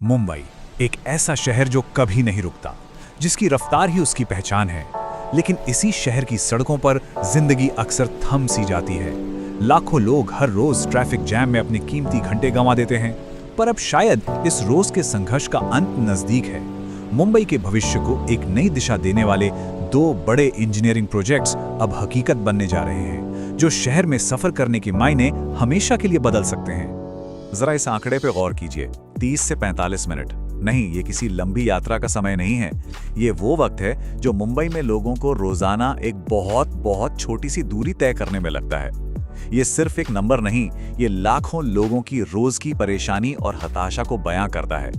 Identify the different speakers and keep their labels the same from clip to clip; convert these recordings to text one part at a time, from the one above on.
Speaker 1: मुंबई एक ऐसा शहर जो कभी नहीं रुकता, जिसकी रफ्तार ही उसकी पहचान है। लेकिन इसी शहर की सड़कों पर जिंदगी अक्सर थम सी जाती है। लाखों लोग हर रोज ट्रैफिक जैम में अपने कीमती घंटे गंवा देते हैं, पर अब शायद इस रोज के संघर्ष का अंत नजदीक है। मुंबई के भविष्य को एक नई दिशा देने वाले दो बड़े इंजीनियरिंग प्रोजेक्ट्स अब हकीकत बनने जा रहे हैं, जो शहर में सफर करने के मायने हमेशा के लिए बदल सकते हैं। जरा इस आंकड़े पे गौर कीजिए, 30 से 45 मिनट। नहीं, ये किसी लंबी यात्रा का समय नहीं है। ये वो वक्त है जो मुंबई में लोगों को रोजाना एक बहुत बहुत छोटी सी दूरी तय करने में लगता है। ये सिर्फ एक नंबर नहीं, ये लाखों लोगों की रोज की परेशानी और हताशा को बयां करता है।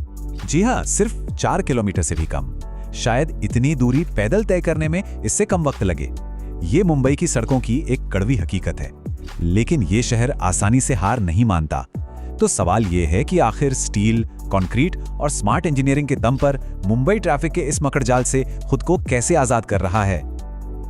Speaker 1: जी हाँ, सिर्फ 4 किलोमीटर से भी कम। शायद इतनी दूरी पैदल तय करने में इससे कम वक्त लगे। ये मुंबई की सड़कों की एक कड़वी हकीकत है, लेकिन ये शहर आसानी से हार नहीं मानता। तो सवाल ये है कि आखिर स्टील, कंक्रीट और स्मार्ट इंजीनियरिंग के दम पर मुंबई ट्रैफिक के इस मकड़जाल से खुद को कैसे आजाद कर रहा है।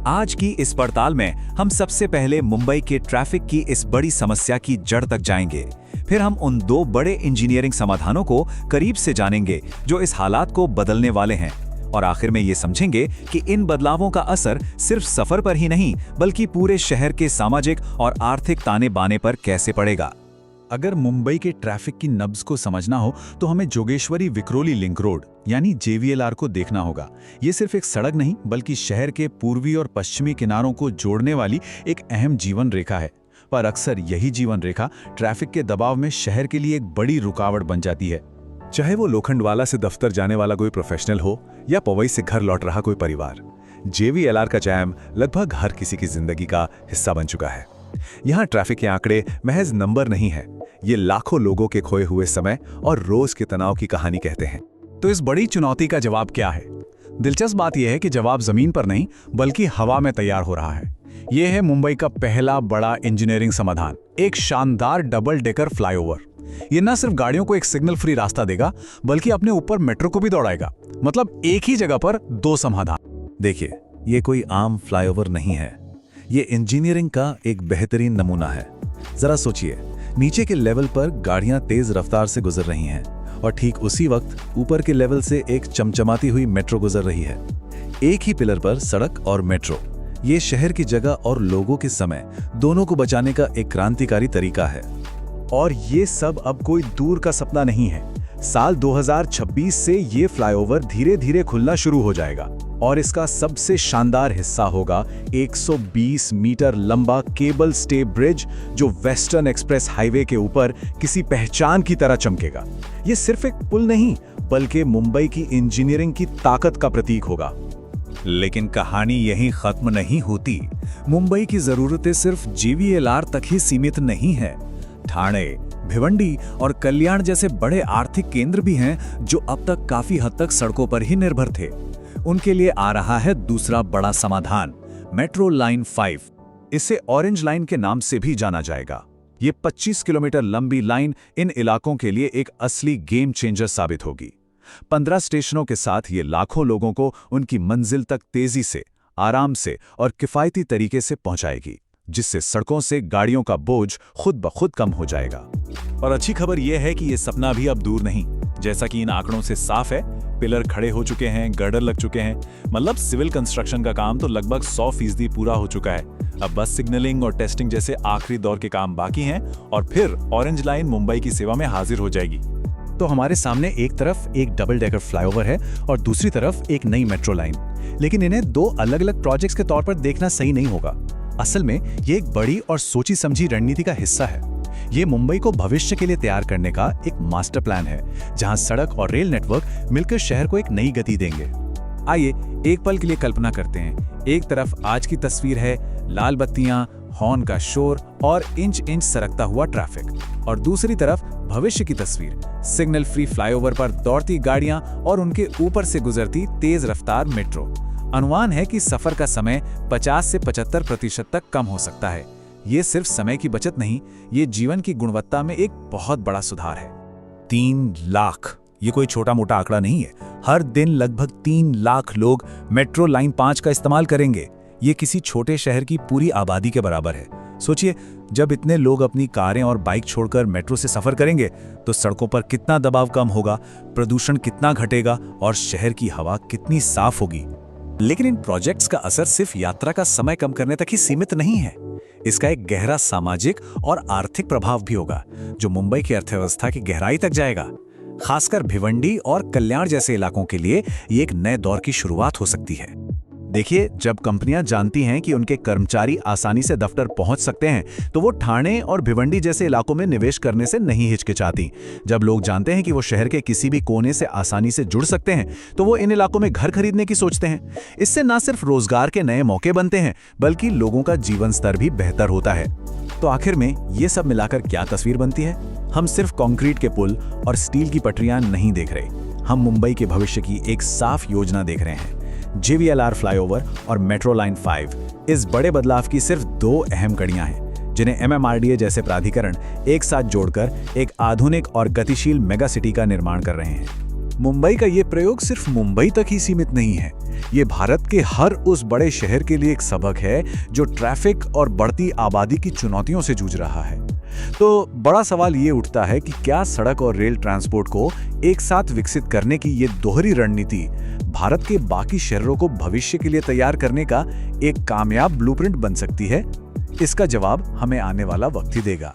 Speaker 1: आज की इस पड़ताल में हम सबसे पहले मुंबई के ट्रैफिक की इस बड़ी समस्या की जड़ तक जाएंगे। फिर हम उन दो बड़े इंजीनियरिंग समाधानों को करीब से जानेंगे जो इस हालात को बदलने वाले हैं। और आखिर में ये समझेंगे कि इन बदलावों का असर सिर्फ सफर पर ही नहीं, बल्कि पूरे शहर के सामाजिक और आर्थिक ताने बाने पर कैसे पड़ेगा। अगर मुंबई के ट्रैफिक की नब्ज को समझना हो तो हमें जोगेश्वरी विक्रोली लिंक रोड यानी JVLR को देखना होगा। ये सिर्फ एक सड़क नहीं, बल्कि शहर के पूर्वी और पश्चिमी किनारों को जोड़ने वाली एक अहम जीवन रेखा है। पर अक्सर यही जीवन रेखा ट्रैफिक के दबाव में शहर के लिए एक बड़ी रुकावट बन जाती है। चाहे वो लोखंडवाला से दफ्तर जाने वाला कोई प्रोफेशनल हो या पवई से घर लौट रहा कोई परिवार, JVLR का जैम लगभग हर किसी की जिंदगी का हिस्सा बन चुका है। यहाँ ट्रैफिक के आंकड़े महज नंबर नहीं है, ये लाखों लोगों के खोए हुए समय और रोज के तनाव की कहानी कहते हैं। तो इस बड़ी चुनौती का जवाब क्या है? दिलचस्प बात यह है कि जवाब जमीन पर नहीं, बल्कि हवा में तैयार हो रहा है। यह है मुंबई का पहला बड़ा इंजीनियरिंग समाधान, एक शानदार डबल डेकर फ्लाईओवर। ये न सिर्फ गाड़ियों को एक सिग्नल फ्री रास्ता देगा, बल्कि अपने ऊपर मेट्रो को भी दौड़ाएगा। मतलब एक ही जगह पर दो समाधान।
Speaker 2: देखिए, ये कोई आम फ्लाईओवर नहीं है, ये इंजीनियरिंग का एक बेहतरीन नमूना है। जरा सोचिए, नीचे के लेवल पर गाड़ियां तेज रफ्तार से गुजर रही हैं और ठीक उसी वक्त ऊपर के लेवल से एक चमचमाती हुई मेट्रो गुजर रही है। एक ही पिलर पर सड़क और मेट्रो, ये शहर की जगह और लोगों के समय दोनों को बचाने का एक क्रांतिकारी तरीका है।
Speaker 1: और ये सब अब कोई दूर का सपना नहीं है। साल 2026 से ये फ्लाईओवर धीरे धीरे खुलना शुरू हो जाएगा और इसका सबसे शानदार हिस्सा होगा 120 मीटर लंबा केबल स्टे ब्रिज, जो वेस्टर्न एक्सप्रेस हाईवे के ऊपर किसी पहचान की तरह चमकेगा। ये सिर्फ एक पुल नहीं, बल्कि मुंबई की इंजीनियरिंग की ताकत का प्रतीक होगा।
Speaker 2: लेकिन कहानी यहीं खत्म नहीं होती। मुंबई की जरूरतें सिर्फ JVLR तक ही सीमित नहीं है। ठाणे, भिवंडी और कल्याण जैसे बड़े आर्थिक केंद्र भी हैं जो अब तक काफी हद तक सड़कों पर ही निर्भर थे। उनके लिए आ रहा है दूसरा बड़ा समाधान, मेट्रो लाइन 5। इसे ऑरेंज लाइन के नाम से भी जाना जाएगा। ये 25 किलोमीटर लंबी लाइन इन इलाकों के लिए एक असली गेम चेंजर साबित होगी। 15 स्टेशनों के साथ ये लाखों लोगों को उनकी मंजिल तक तेजी से, आराम से और किफायती तरीके से पहुंचाएगी, जिससे सड़कों से गाड़ियों का बोझ खुद ब खुद कम हो जाएगा।
Speaker 1: और अच्छी खबर यह है कि ये सपना भी अब दूर नहीं। जैसा कि इन आंकड़ों से साफ है, पिलर खड़े हो चुके हैं, गर्डर लग चुके हैं। मतलब सिविल कंस्ट्रक्शन का काम तो लगभग 100% पूरा हो चुका है। अब बस सिग्नलिंग और टेस्टिंग जैसे आखिरी दौर के काम बाकी हैं और फिर ऑरेंज लाइन मुंबई की सेवा में हाजिर हो जाएगी।
Speaker 2: तो हमारे सामने एक तरफ एक डबल डेकर फ्लाईओवर है और दूसरी तरफ एक नई मेट्रो लाइन। लेकिन इन्हें दो अलग अलग प्रोजेक्ट्स के तौर पर देखना सही नहीं होगा। असल में ये एक बड़ी और सोची समझी रणनीति का हिस्सा है। ये मुंबई को भविष्य के लिए तैयार करने का एक मास्टर प्लान है, जहां सड़क और रेल नेटवर्क मिलकर शहर को एक नई गति देंगे। आइए एक पल के लिए कल्पना करते हैं। एक तरफ आज की तस्वीर है, लाल बत्तियां, हॉर्न का शोर और इंच इंच सरकता हुआ ट्रैफिक, और दूसरी तरफ भविष्य की तस्वीर, सिग्नल फ्री फ्लाईओवर पर दौड़ती गाड़ियां और उनके ऊपर से गुजरती तेज रफ्तार मेट्रो। अनुमान है कि सफर का समय 50 से 75% तक कम हो सकता है। ये सिर्फ समय की बचत नहीं, ये जीवन की गुणवत्ता में एक बहुत बड़ा सुधार है। 3 लाख, ये कोई छोटा मोटा आंकड़ा नहीं है। हर दिन लगभग 3 लाख लोग मेट्रो लाइन 5 का इस्तेमाल करेंगे। ये किसी छोटे शहर की पूरी आबादी के बराबर है।
Speaker 1: सोचिए, जब इतने लोग अपनी कारें और बाइक छोड़कर मेट्रो से सफर करेंगे तो सड़कों पर कितना दबाव कम होगा, प्रदूषण कितना घटेगा और शहर की हवा कितनी साफ होगी।
Speaker 2: लेकिन इन प्रोजेक्ट्स का असर सिर्फ यात्रा का समय कम करने तक ही सीमित नहीं है। इसका एक गहरा सामाजिक और आर्थिक प्रभाव भी होगा, जो मुंबई की अर्थव्यवस्था की गहराई तक जाएगा। खासकर भिवंडी और कल्याण जैसे इलाकों के लिए ये एक नए दौर की शुरुआत हो सकती है। देखिए, जब कंपनियां जानती हैं कि उनके कर्मचारी आसानी से दफ्तर पहुंच सकते हैं, तो वो ठाणे और भिवंडी जैसे इलाकों में निवेश करने से नहीं हिचकिचाती। जब लोग जानते हैं कि वो शहर के किसी भी कोने से आसानी से जुड़ सकते हैं, तो वो इन इलाकों में घर खरीदने की सोचते हैं। इससे न सिर्फ रोजगार के नए मौके बनते हैं, बल्कि लोगों का जीवन स्तर भी बेहतर होता है। तो आखिर में ये सब मिलाकर क्या तस्वीर बनती है? हम सिर्फ कंक्रीट के पुल और स्टील की पटरियां नहीं देख रहे, हम मुंबई के भविष्य की एक साफ योजना देख रहे हैं। JVLR फ्लाईओवर और मेट्रो लाइन 5 इस बड़े बदलाव की सिर्फ 2 अहम कड़ियां हैं, जिन्हें MMRDA जैसे प्राधिकरण एक साथ जोड़कर एक आधुनिक और गतिशील मेगा सिटी का निर्माण कर रहे हैं।
Speaker 1: मुंबई का ये प्रयोग सिर्फ मुंबई तक ही सीमित नहीं है, ये भारत के हर उस बड़े शहर के लिए एक सबक है जो ट्रैफिक और बढ़ती आबादी की चुनौतियों से जूझ रहा है। तो बड़ा सवाल ये उठता है कि क्या सड़क और रेल ट्रांसपोर्ट को एक साथ विकसित करने की ये दोहरी रणनीति भारत के बाकी शहरों को भविष्य के लिए तैयार करने का एक कामयाब ब्लूप्रिंट बन सकती है? इसका जवाब हमें आने वाला वक्त ही देगा।